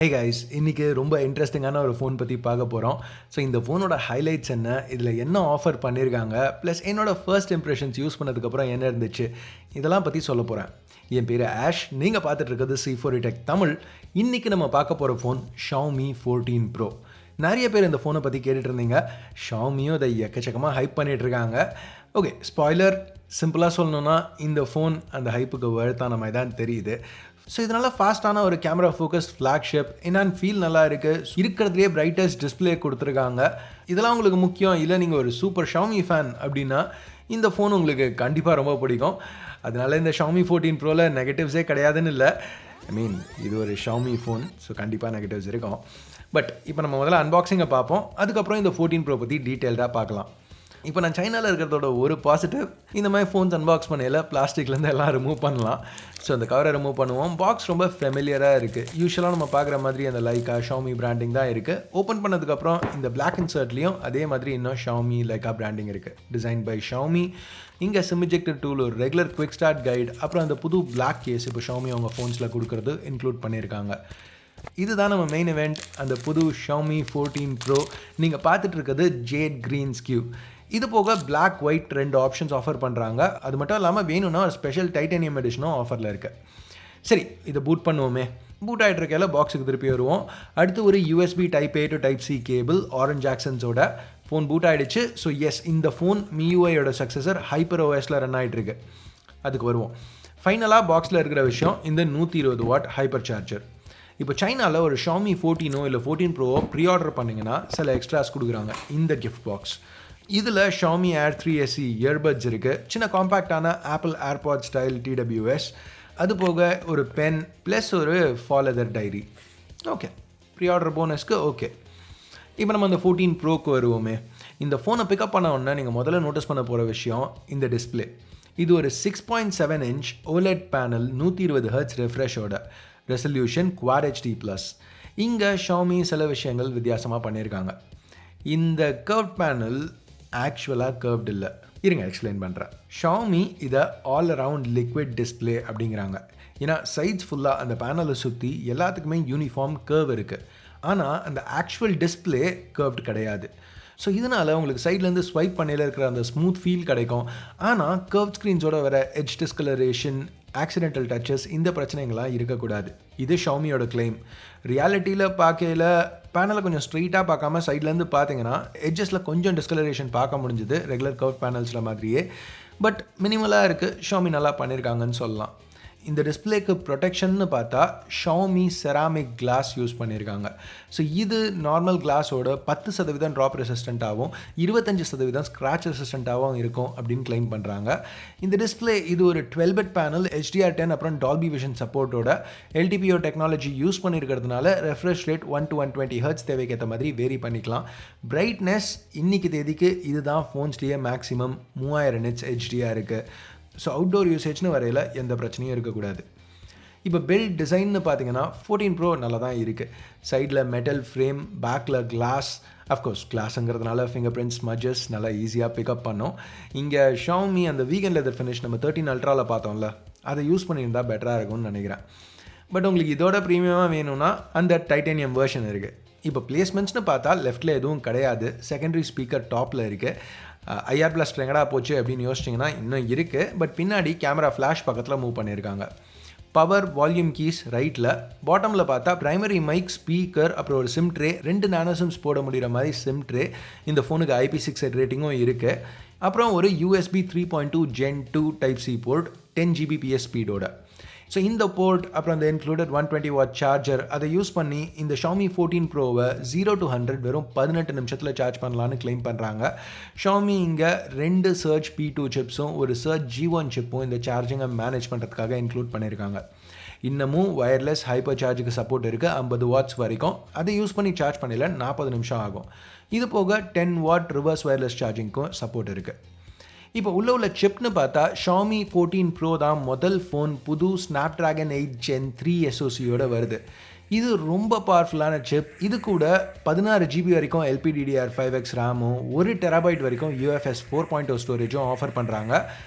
Hey guys, இன்னைக்கு ரொம்ப இன்ட்ரெஸ்டிங்கான ஒரு ஃபோன் பற்றி பார்க்க போகிறோம். ஸோ இந்த ஃபோனோட ஹைலைட்ஸ் என்ன, இதில் என்ன ஆஃபர் பண்ணியிருக்காங்க, ப்ளஸ் என்னோட ஃபர்ஸ்ட் இம்ப்ரெஷன்ஸ் யூஸ் பண்ணதுக்கப்புறம் என்ன இருந்துச்சு, இதெல்லாம் பற்றி சொல்ல போகிறேன். என் பேர் ஆஷ், நீங்கள் பார்த்துட்டு இருக்கிறது C4 Tech தமிழ். இன்றைக்கி நம்ம பார்க்க போகிற ஃபோன் Xiaomi 14 Pro. நிறைய பேர் இந்த ஃபோனை பற்றி கேட்டுட்டு இருந்தீங்க. ஷாமியும் இதை எக்கச்சக்கமாக ஹைப் பண்ணிகிட்டு இருக்காங்க. ஓகே, ஸ்பாய்லர் சிம்பிளாக சொல்லணுன்னா இந்த ஃபோன் அந்த ஹைப்புக்கு வழுத்தான மாதிரி தான் தெரியுது. ஸோ இதனால் ஃபாஸ்ட்டான ஒரு கேமரா ஃபோக்கஸ்ட் ஃப்ளாக்ஷிப் என்னன்னு ஃபீல் நல்லா இருக்குது. இருக்கிறதுலே பிரைட்டஸ்ட் டிஸ்பிளே கொடுத்துருக்காங்க. இதெல்லாம் உங்களுக்கு முக்கியம் இல்லை, நீங்கள் ஒரு சூப்பர் Xiaomi ஃபேன் அப்படின்னா இந்த ஃபோன் உங்களுக்கு கண்டிப்பாக ரொம்ப பிடிக்கும். அதனால இந்த Xiaomi 14 Proவில் நெகட்டிவ்ஸே கிடையாதுன்னு இல்லை. இது ஒரு Xiaomi ஃபோன், ஸோ கண்டிப்பாக நெகட்டிவ்ஸ் இருக்கும். பட் இப்போ நம்ம முதல்ல அன்பாக்சிங்கை பார்ப்போம், அதுக்கப்புறம் இந்த 14 Pro பற்றி டீட்டெயில்டாக பார்க்கலாம். இப்போ நான் சைனாவில் இருக்கிறதோட ஒரு பாசிட்டிவ், இந்த மாதிரி ஃபோன்ஸ் அன்பாக்ஸ் பண்ணையில் பிளாஸ்டிக்லேருந்து எல்லாம் ரிமூவ் பண்ணலாம். ஸோ அந்த கவரை ரிமூவ் பண்ணுவோம். பாக்ஸ் ரொம்ப ஃபெமிலியராக இருக்குது. யூஸ்வலாக நம்ம பார்க்குற மாதிரி அந்த லைக்கா Xiaomi பிராண்டிங் தான் இருக்குது. ஓப்பன் பண்ணதுக்கப்புறம் இந்த பிளாக் இன்சர்ட்லேயும் அதே மாதிரி இன்னும் Xiaomi லைக்கா பிராண்டிங் இருக்குது. Design by Xiaomi. இங்கே சிம் இஜெக்டர் டூல், ஒரு ரெகுலர் குவிக் ஸ்டார்ட் கைடு, அப்புறம் அந்த புது பிளாக் கேஸ் இப்போ Xiaomi அவங்க ஃபோன்ஸில் கொடுக்குறது இன்க்ளூட் பண்ணியிருக்காங்க. இதுதான் நம்ம மெயின் இவெண்ட், அந்த புது Xiaomi 14 Pro. நீங்கள் பார்த்துட்டு இருக்கிறது ஜேட் க்ரீன் ஸ்கியூ. இது போக பிளாக் ஒயிட் 2 ஆப்ஷன்ஸ் ஆஃபர் பண்ணுறாங்க. அது மட்டும் இல்லாமல் வேணும்னா ஒரு ஸ்பெஷல் டைட்டானியம் எடிஷனும் ஆஃபரில் இருக்குது. சரி, இதை பூட் பண்ணுவோமே. பூட் ஆகிட்டு இருக்கையில் பாக்ஸுக்கு திருப்பி வருவோம். அடுத்து ஒரு USB Type A to Type C cable, orange ஆக்சன்ஸோட ஃபோன் பூட் ஆகிடுச்சு. ஸோ எஸ், இந்த ஃபோன் MIUIயோட சக்ஸஸர் HyperOSல ரன் ஆகிட்டுருக்கு. அதுக்கு வருவோம். ஃபைனலாக பாக்ஸில் இருக்கிற விஷயம் இந்த 120 வாட் ஹைப்பர் சார்ஜர். இப்போ சைனாவில் ஒரு Xiaomi 14 இல்லை 14 Pro ப்ரீ ஆர்டர் பண்ணிங்கன்னா சில எக்ஸ்ட்ராஸ் கொடுக்குறாங்க. இந்த கிஃப்ட் பாக்ஸ் இதில் Xiaomi Air 3 SE இயர்பட்ஸ் இருக்குது, சின்ன காம்பேக்டான ஆப்பிள் ஏர்பாட் ஸ்டைல் TWS, அது போக ஒரு பென் ப்ளஸ் ஒரு ஃபால் leather diary. Okay, pre order போனஸ்க்கு ஓகே. இப்போ நம்ம அந்த 14 Proக்கு வருவோமே. இந்த ஃபோனை பிக்கப் பண்ண உடனே நீங்கள் முதல்ல நோட்டீஸ் பண்ண போகிற விஷயம் இந்த டிஸ்பிளே. இது ஒரு 6.7 இன்ச் OLED பேனல், 120 Hz ரெஃப்ரெஷோட, ரெசல்யூஷன் Quad HD+. இங்கே Xiaomi சில விஷயங்கள் வித்தியாசமாக பண்ணியிருக்காங்க. இந்த கர்வ் பேனல் ஆக்சுவலாக கர்வ்ட் இல்லை. இருங்க எக்ஸ்பிளைன் பண்ணுறேன். Xiaomi இதை ஆல் அரவுண்ட் லிக்விட் டிஸ்பிளே அப்படிங்கிறாங்க. ஏன்னா சைட்ஸ் ஃபுல்லாக அந்த பேனலை சுற்றி எல்லாத்துக்குமே யூனிஃபார்ம் கர்வ் இருக்குது. ஆனால் அந்த ஆக்சுவல் டிஸ்பிளே கர்வ்ட் கிடையாது. ஸோ இதனால் உங்களுக்கு சைட்லேருந்து ஸ்வைப் பண்ணையில் இருக்கிற அந்த ஸ்மூத் ஃபீல் கிடைக்கும். ஆனால் கர்வ் ஸ்க்ரீன்ஸோட வர எட்ஜ் டிஸ்கலரேஷன், ஆக்சிடென்டல் டச்சஸ், இந்த பிரச்சனைகள்லாம் இருக்கக்கூடாது. இது Xiaomiயோட கிளைம். ரியாலிட்டியில் பார்க்கையில் பேனலை கொஞ்சம் ஸ்ட்ரெயிட்டாக பார்க்காம சைட்லேருந்து பார்த்தீங்கன்னா எட்ஜஸில் கொஞ்சம் டிஸ்கலரேஷன் பார்க்க முடிஞ்சுது, ரெகுலர் கர்வ் பேனல்ஸில் மாதிரியே. பட் மினிமலாக இருக்குது. Xiaomi நல்லா பண்ணியிருக்காங்கன்னு சொல்லலாம். இந்த டிஸ்பிளேக்கு ப்ரொடெக்ஷன்னு பார்த்தா Xiaomi செராமிக் கிளாஸ் யூஸ் பண்ணியிருக்காங்க. ஸோ இது நார்மல் கிளாஸோட 10% ட்ராப் ரெசிஸ்டண்ட்டாகவும் 25% ஸ்க்ராட்ச் ரெசிஸ்டண்ட்டாகவும் இருக்கும் அப்படின்னு கிளைம் பண்ணுறாங்க. இந்த டிஸ்பிளே இது ஒரு 12-bit பேனல், HDR10 அப்புறம் டால்பி விஷன் சப்போர்ட்டோட LTPO டெக்னாலஜி யூஸ் பண்ணியிருக்கிறதுனால ரெஃப்ரெஷ் ரேட் 1 to 120 Hz தேவைக்கேற்ற மாதிரி வேரி பண்ணிக்கலாம். பிரைட்னஸ் இன்னைக்கு தேதிக்கு இதுதான் ஃபோன்ஸ்லேயே மேக்ஸிமம் 3000 nits HDR இருக்குது. ஸோ அவுட்டோர் யூசேஜ்னு வரையில் எந்த பிரச்சனையும் இருக்கக்கூடாது. இப்போ பில்ட் டிசைன்னு பார்த்தீங்கன்னா 14 Pro நல்லா தான் இருக்குது. சைடில் மெட்டல் ஃப்ரேம், பேக்கில் கிளாஸ். அஃப்கோர்ஸ் கிளாஸுங்கிறதுனால ஃபிங்கர் பிரிண்ட் ஸ்மஜஸ் நல்லா ஈஸியாக பிக்கப் பண்ணோம். இங்கே Xiaomi அந்த வீகன் லெதர் ஃபினிஷ் நம்ம 13 Ultraவில் பார்த்தோம்ல, அதை யூஸ் பண்ணியிருந்தால் பெட்டராக இருக்கும்னு நினைக்கிறேன். பட் உங்களுக்கு இதோட ப்ரீமியமாக வேணும்னா அந்த டைட்டானியம் வேர்ஷன் இருக்குது. இப்போ பிளேஸ்மெண்ட்ஸ்னு பார்த்தா லெஃப்ட்டில் எதுவும் கிடையாது. செகண்டரி ஸ்பீக்கர் டாப்பில் இருக்குது. IR+ எங்கடா போச்சு அப்படின்னு யோசிச்சிங்கன்னா இன்னும் இருக்குது. பட் பின்னாடி கேமரா ஃப்ளாஷ் பக்கத்தில் மூவ் பண்ணியிருக்காங்க. பவர், வால்யூம் கீஸ் ரைட்டில். பாட்டமில் பார்த்தா பிரைமரி மைக், ஸ்பீக்கர், அப்புறம் ஒரு சிம் ட்ரே, 2 நானோ சிம்ஸ் போட முடிகிற மாதிரி சிம் ட்ரே. இந்த ஃபோனுக்கு IP68 ரேட்டிங்கும் இருக்குது. அப்புறம் ஒரு USB 3.2 Gen 2 Type C port, 10 Gbps ஸ்பீடோட. ஸோ இந்த போர்ட் அப்புறம் அந்த இன்க்ளூடட் 120 வாட் சார்ஜர், அதை யூஸ் பண்ணி இந்த Xiaomi 14 Proவை 0 to 100 வெறும் 18 நிமிஷத்தில் சார்ஜ் பண்ணலான்னு கிளைம் பண்ணுறாங்க. Xiaomi இங்கே 2 Surge P2 சிப்ஸும் ஒரு Surge G1 சிப்பும் இந்த சார்ஜிங்கை மேனேஜ் பண்ணுறதுக்காக இன்க்ளூட் பண்ணியிருக்காங்க. இன்னமும் வயர்லெஸ் ஹைப்பர் சார்ஜுக்கு சப்போர்ட் இருக்குது, 50 watts வரைக்கும். அதை யூஸ் பண்ணி சார்ஜ் பண்ணல 40 நிமிஷம் ஆகும். இது போக 10 watt ரிவர்ஸ் வயர்லெஸ் சார்ஜிங்க்கும் சப்போர்ட் இருக்குது. இப்போ உள்ள சிப்னு பார்த்தா Xiaomi 14 Pro தான் முதல் ஃபோன் புது Snapdragon 8 Gen 3 SoCயோட வருது. இது ரொம்ப பவர்ஃபுல்லான சிப். இது கூட 16 GB வரைக்கும் LPDDR5X ரேமும் 1 TB வரைக்கும் UFS 4.0 ஸ்டோரேஜும் ஆஃபர் பண்ணுறாங்க.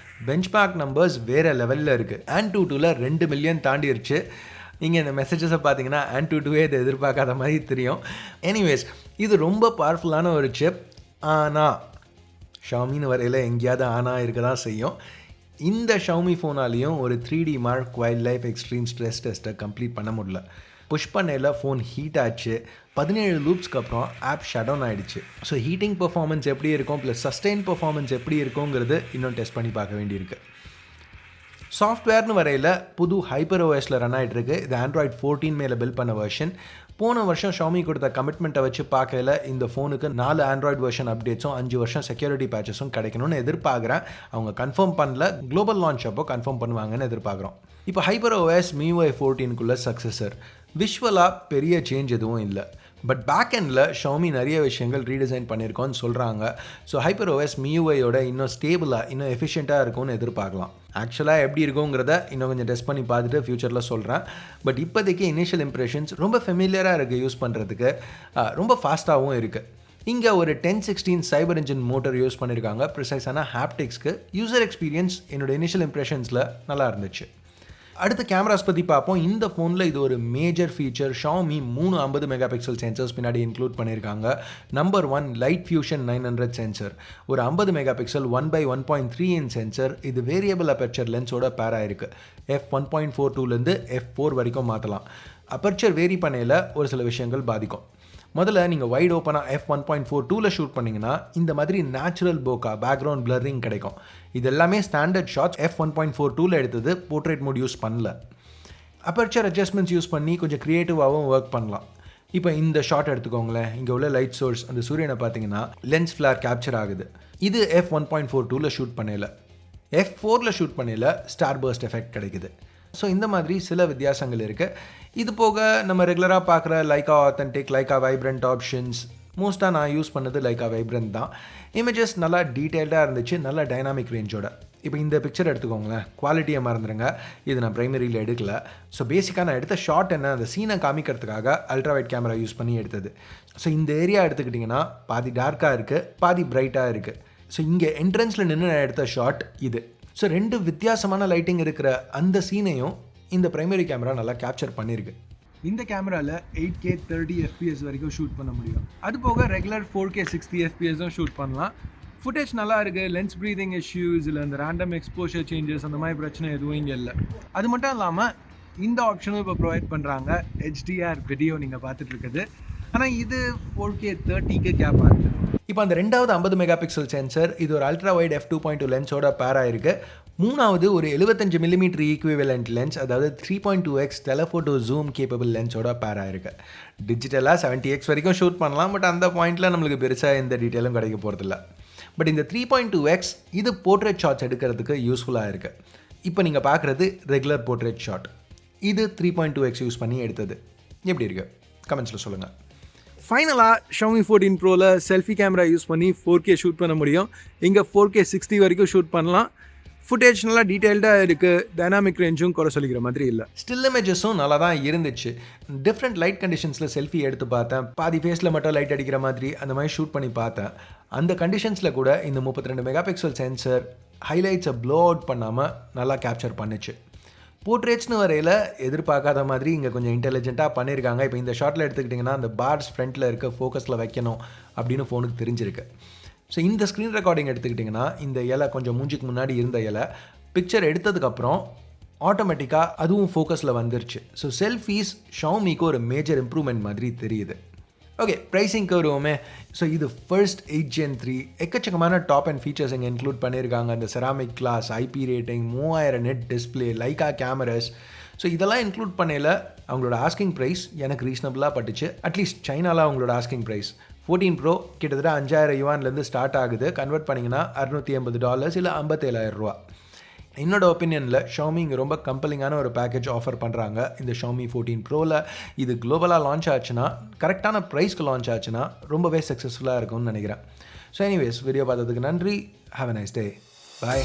பெஞ்ச்மார்க் நம்பர்ஸ் வேறு லெவலில் இருக்குது. AnTuTuல 2 மில்லியன் தாண்டிருச்சு. நீங்கள் இந்த மெசேஜஸை பார்த்தீங்கன்னா AnTuTuவே இதை எதிர்பார்க்காத மாதிரி தெரியும். எனிவேஸ் இது ரொம்ப பவர்ஃபுல்லான ஒரு சிப். ஆனால் ஷாமின்னு வரையில் எங்கேயாவது ஆனால் இருக்க தான் செய்யும். இந்த ஷாமி ஃபோனாலேயும் ஒரு 3D mark wild life extreme stress டெஸ்ட்டை கம்ப்ளீட் பண்ண முடியல. புஷ் பண்ணையில் ஃபோன் ஹீட் ஆச்சு. 17 லூப்ஸ்க்கு அப்புறம் ஆப் ஷட் டவுன் ஆகிடுச்சு. ஸோ ஹீட்டிங் பர்ஃபார்மன்ஸ் எப்படி இருக்கும் ப்ளஸ் சஸ்டெயின் பர்ஃபார்மன்ஸ் எப்படி இருக்குங்கிறது இன்னும் டெஸ்ட் பண்ணி பார்க்க வேண்டியிருக்கு. சாஃப்ட்வேர்னு வரையில் புது ஹைப்பர் ஓஎஸில் ரன் ஆகிட்டுருக்கு. இது Android 14 மேலே பில்ட் பண்ண வெர்ஷன். போன வருஷம் ஷாமி கொடுத்த கமிட்மெண்ட்டை வச்சு பார்க்கல இந்த ஃபோனுக்கு 4 ஆண்ட்ராய்டு வெர்ஷன் அப்டேட்ஸும் 5 வருஷம் செக்யூரிட்டி பேச்சஸும் கிடைக்கணும்னு எதிர்பார்க்குறேன். அவங்க கன்ஃபார்ம் பண்ணல, குளோபல் லான்ச் அப்போ கன்ஃபார்ம் பண்ணுவாங்கன்னு எதிர்பார்க்குறோம். இப்போ ஹைப்பர் ஓஎஸ் MIUI 14க்குள்ள சக்ஸஸர். விஷுவலாக பெரிய சேஞ்ச் எதுவும் இல்லை. பட் பேக் எண்டில் ஷாமி நிறைய விஷயங்கள் ரீடிசைன் பண்ணியிருக்கோன்னு சொல்கிறாங்க. ஸோ ஹைப்பர் ஓஎஸ் MIUIயோட இன்னும் ஸ்டேபிளாக இன்னும் எஃபிஷியண்ட்டாக இருக்கும்னு எதிர்பார்க்கலாம். ஆக்சுவலாக எப்படி இருக்குங்கிறத இன்னும் கொஞ்சம் டெஸ்ட் பண்ணி பார்த்துட்டு ஃப்யூச்சரில் சொல்கிறேன். பட் இப்போதைக்கு இனிஷியல் இம்ப்ரெஷன்ஸ் ரொம்ப ஃபெமிலியராக இருக்குது யூஸ் பண்ணுறதுக்கு, ரொம்ப ஃபாஸ்ட்டாகவும் இருக்குது. இங்கே ஒரு 1016 சைபர் இன்ஜின் மோட்டர் யூஸ் பண்ணியிருக்காங்க. ப்ரிசைஸான ஹாப்டிக்ஸ்க்கு யூசர் எக்ஸ்பீரியன்ஸ் என்னோடய இனிஷியல் இம்ப்ரெஷன்ஸில் நல்லா இருந்துச்சு. அடுத்த கேமராஸ் பற்றி பார்ப்போம். இந்த ஃபோனில் இது ஒரு major feature. Xiaomi 3 50 mega pixel sensors பின்னாடி இன்க்ளூட் பண்ணியிருக்காங்க. நம்பர் 1 லைட் ஃபியூஷன் 900 சென்சர், ஒரு 50 மெகா பிக்சல் 1/1.3 இன்ச் சென்சர். இது வேரியபிள் அப்பர்ச்சர் லென்ஸோட பேர் ஆயிருக்கு. f1.42லேருந்து f4 வரைக்கும் மாற்றலாம். அப்பர்ச்சர் வேரி பண்ணையில் ஒரு சில விஷயங்கள் பாதிக்கும். முதல்ல நீங்கள் வைட் ஓப்பனாக f1.42ல் ஷூட் பண்ணிங்கன்னா இந்த மாதிரி நேச்சுரல் போக்கா பேக்ரவுண்ட் பிளரிங் கிடைக்கும். இது எல்லாமே ஸ்டாண்டர்ட் ஷாட்ஸ். f1.42ல் எடுத்தது போர்ட்ரேட் மோட் யூஸ் பண்ணல. அப்பர்ச்சர் அட்ஜஸ்ட்மெண்ட்ஸ் யூஸ் பண்ணி கொஞ்சம் க்ரியேட்டிவாகவும் ஒர்க் பண்ணலாம். இப்போ இந்த ஷாட் எடுத்துக்கோங்களேன். இங்கே உள்ள லைட் சோர்ஸ் அந்த சூரியனை பார்த்தீங்கன்னா லென்ஸ் ஃப்ளார் கேப்சர் ஆகுது. இது f1.42ல் ஷூட் பண்ணல. f4ல் ஷூட் பண்ணல ஸ்டார் பர்ஸ்ட் எஃபெக்ட் கிடைக்குது. ஸோ இந்த மாதிரி சில வித்தியாசங்கள் இருக்குது. இது போக நம்ம ரெகுலராக பார்க்குற Lyca authentic, Lyca vibrant options, மோஸ்ட்டாக நான் யூஸ் பண்ணது லைக்கா வைப்ரண்ட் தான். இமேஜஸ் நல்லா டீட்டெயில்டாக இருந்துச்சு, நல்ல டைனாமிக் ரேஞ்சோட. இப்போ இந்த பிக்சர் எடுத்துக்கோங்களேன், குவாலிட்டியை மறந்துடுங்க, இது நான் ப்ரைமரியில் எடுக்கல. ஸோ பேசிக்காக நான் எடுத்த ஷாட் என்ன, அந்த சீனை காமிக்கிறதுக்காக அல்ட்ரா வைட் கேமரா யூஸ் பண்ணி எடுத்தது. ஸோ இந்த ஏரியா எடுத்துக்கிட்டிங்கன்னா பாதி டார்க்காக இருக்குது, பாதி பிரைட்டாக இருக்குது. ஸோ இங்கே என்ட்ரன்ஸில் நின்று நான் எடுத்த ஷாட் இது. ஸோ 2 வித்தியாசமான லைட்டிங் இருக்கிற அந்த சீனையும் இந்த பிரைமரி கேமரா நல்லா கேப்சர் பண்ணியிருக்கு. இந்த கேமராவில் 8K 30 FPS வரைக்கும் ஷூட் பண்ண முடியும். அது போக ரெகுலர் 4K 60 FPSம் ஷூட் பண்ணலாம். ஃபுட்டேஜ் நல்லா இருக்குது. லென்ஸ் ப்ரீதிங் இஷ்யூஸ் இல்லை இந்த ரேண்டம் எக்ஸ்போஷர் சேஞ்சஸ் அந்த மாதிரி பிரச்சனை எதுவும் இங்கே இல்லை. அது மட்டும் இல்லாமல் இந்த ஆப்ஷனும் இப்போ ப்ரொவைட் பண்ணுறாங்க. HDR வீடியோ நீங்கள் பார்த்துட்டு இருக்குது. ஆனால் இது 4K 30க்கு கேப்பாக இருக்குது. இப்போ அந்த ரெண்டாவது 50 மெகா பிக்சல் சென்சர், இது ஒரு அல்ட்ரா வைட் f2.2 லென்ஸோட பேர் ஆயிருக்கு. மூணாவது ஒரு 75 மில்லிமீட்டர் ஈக்குவிவலண்ட் லென்ஸ், அதாவது 3.2x டெலஃபோட்டோ ஜூம் கேப்பபிள் லென்ஸோட பேர் ஆயிருக்கு. டிஜிட்டலாக 70x வரைக்கும் ஷூட் பண்ணலாம். பட் அந்த பாயிண்டில் நம்மளுக்கு பெருசாக எந்த டீட்டெயிலும் கிடைக்க போகிறதில்ல. பட் இந்த 3.2x இது போர்ட்ரேட் ஷாட்ஸ் எடுக்கிறதுக்கு யூஸ்ஃபுல்லாக இருக்குது. இப்போ நீங்கள் பார்க்குறது ரெகுலர் போர்ட்ரேட் ஷாட். இது 3.2x யூஸ் பண்ணி எடுத்தது. எப்படி இருக்குது கமெண்ட்ஸில் சொல்லுங்கள். ஃபைனலாக Xiaomi 14 Proவில் செல்ஃபி கேமரா யூஸ் பண்ணி 4K ஷூட் பண்ண முடியும். இங்கே 4K 60 வரைக்கும் ஷூட் பண்ணலாம். ஃபுட்டேஜ் நல்லா டீட்டெயில்டாக இருக்குது. டைனாமிக் ரேஞ்சும் குறை சொல்லிக்கிற மாதிரி இல்லை. ஸ்டில் இமேஜஸும் நல்லா தான் இருந்துச்சு. டிஃப்ரெண்ட் லைட் கண்டிஷன்ஸில் செல்ஃபி எடுத்து பார்த்தேன். பாதி ஃபேஸில் மட்டும் லைட் அடிக்கிற மாதிரி அந்த மாதிரி ஷூட் பண்ணி பார்த்தேன். அந்த கண்டிஷன்ஸில் கூட இந்த 32 மெகா பிக்சல் சென்சர் ஹைலைட்ஸை ப்ளோ அவுட் பண்ணாமல் நல்லா கேப்சர் பண்ணிச்சு. போர்ட்ரேட்ஸ்னு வரையில் எதிர்பார்க்காத மாதிரி இங்கே கொஞ்சம் இன்டெலிஜென்ட்டாக பண்ணியிருக்காங்க. இப்போ இந்த ஷாட்டில் எடுத்துக்கிட்டிங்கன்னா அந்த பார்ஸ் ஃப்ரண்ட்டில் இருக்க ஃபோக்கஸில் வைக்கணும் அப்படின்னு ஃபோனுக்கு தெரிஞ்சிருக்கு. ஸோ இந்த ஸ்க்ரீன் ரெக்கார்டிங் எடுத்துக்கிட்டிங்கன்னா இந்த இலை கொஞ்சம் மூஞ்சிக்கு முன்னாடி இருந்த இலை பிக்சர் எடுத்ததுக்கப்புறம் ஆட்டோமேட்டிக்காக அதுவும் ஃபோக்கஸில் வந்துருச்சு. ஸோ செல்ஃபீஸ் ஷாமிக்கு ஒரு மேஜர் இம்ப்ரூவ்மெண்ட் மாதிரி தெரியுது. ஓகே, ப்ரைஸிங்க்கு வருவோமே. ஸோ இது ஃபர்ஸ்ட் 8 Gen 3 எக்கச்சக்கமான டாப் அண்ட் ஃபீச்சர்ஸ் இங்கே இன்க்ளூட் பண்ணியிருக்காங்க. அந்த ceramic glass, IP rating, 3000 nit display, Leica cameras. So இதெல்லாம் இன்க்ளூட் பண்ணையில் அவங்களோட ஆஸ்கிங் ப்ரைஸ் எனக்கு ரீசனபிளாக பட்டுச்சு. அட்லீஸ்ட் சைனாவில் அவங்களோட ஆஸ்கிங் ப்ரைஸ் 14 Pro கிட்டத்தட்ட 5000 யுவான்லேருந்து ஸ்டார்ட் ஆகுது. கன்வெர்ட் பண்ணிங்கன்னா $680 இல்லை 57,000 ரூபா. என்னோட ஒப்பீனியனில் Xiaomi இங்கே ரொம்ப கம்பெலிங்கான ஒரு பேக்கேஜ் ஆஃபர் பண்ணுறாங்க. இந்த Xiaomi 14 Proவில் இது குளோபலாக லான்ச் ஆச்சுன்னா, கரெக்டான ப்ரைஸ்க்கு லான்ச் ஆச்சுன்னா ரொம்பவே சக்ஸஸ்ஃபுல்லாக இருக்கும்னு நினைக்கிறேன். ஸோ எனிவேஸ், வீடியோ பார்த்ததுக்கு நன்றி. Have a nice day. Bye.